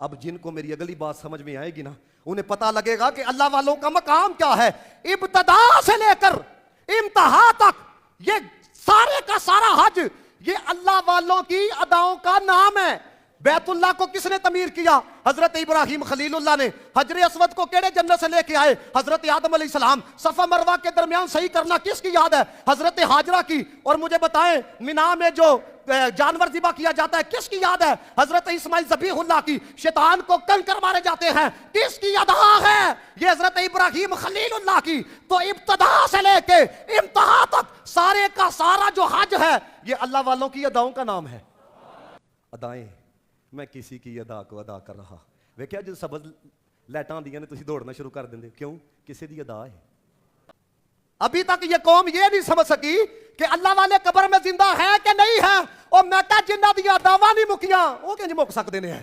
अब जिनको मेरी अगली बात समझ में आएगी ना, उन्हें पता लगेगा कि अल्लाह वालों का मकाम क्या है। इब्तदा से लेकर इम्तिहा तक ये सारे का सारा हज ये अल्लाह वालों की अदाओं का नाम है। बैतुल्लाह को किसने तमीर किया? हजरत इब्राहिम खलीलुल्लाह ने। हजर अस्वद को केड़े जन्नत से लेके आए? हजरत आदम अलैहिस्सलाम। सफा मरवा के दरमियान सही करना किसकी याद है? हजरत हाजरा की। और मुझे बताएं मिना में जो जानवर ज़िबा किया जाता है किसकी याद है? हजरत इस्माइल ज़बीहुल्लाह की। शैतान को कंकर मारे जाते हैं किसकी अदा है? ये हजरत इब्राहिम खलीलुल्लाह की। तो इब्तदा से लेके इम्तिहा तक सारे का सारा जो हज है ये अल्लाह वालों की अदाओं का नाम है। अदाएं मैं किसी की अदा को अदा कर रहा। वेख्या जो सबज लैटा आंदियां ने तुसीं दौड़ना शुरू कर देंगे, क्यों? किसी की अदा है। अभी तक ये कौम ये नहीं समझ सकी कि अल्लाह वाले कब्र में जिंदा है कि नहीं है। और मैं जिन्ना दी अदावां नहीं मुकियां वो किंज मुक सकते हैं।